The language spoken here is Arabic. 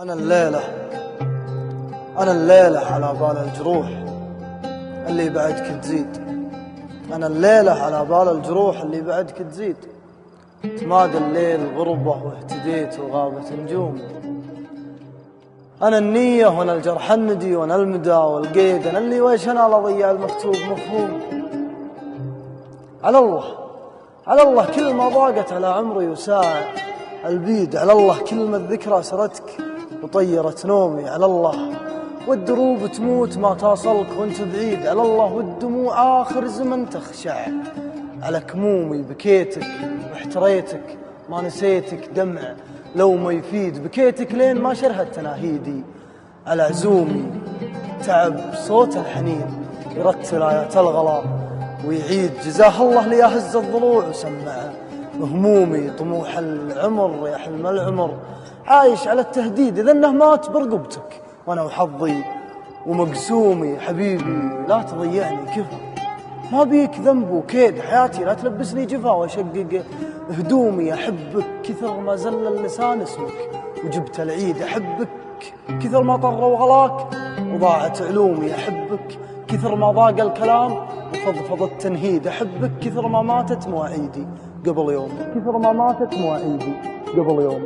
أنا الليلة أنا الليلة على بال الجروح اللي بعدك تزيد. أنا الليلة على بال الجروح اللي بعدك تزيد. تمادى الليل غربة واهتديت وغابت نجوم. أنا النية وأنا الجرح الندي وأنا المدى والقيد. أنا اللي ويش أنا لضيع المكتوب مفهوم. على الله كل ما ضاقت على عمري وساعة البيد. على الله كل ما الذكرى سرتك وطيرت نومي. على الله والدروب تموت ما تصلك وانت بعيد. على الله والدموع آخر زمن تخشع على كمومي. بكيتك واحتريتك ما نسيتك دمع لو ما يفيد. بكيتك لين ما شرهت تناهيدي على عزومي. تعب صوت الحنين يرتل آيات الغلا ويعيد. جزاه الله ليهز الضلوع وسمع همومي. طموح العمر يا حلم العمر عايش على التهديد. إذا انه مات برقبتك وانا وحظي ومقسومي. حبيبي لا تضيعني كفا ما بيك ذنب وكيد. حياتي لا تلبسني جفا واشقق هدومي. احبك كثر ما زل اللسان اسمك وجبت العيد. احبك كثر ما طر وغلاك وضاعت علومي. احبك كثر ما ضاق الكلام وفضفض التنهيد. احبك كثر ما ماتت مواعيدي قبل يوم. كثر ما ماتت مواعيدي قبل يوم.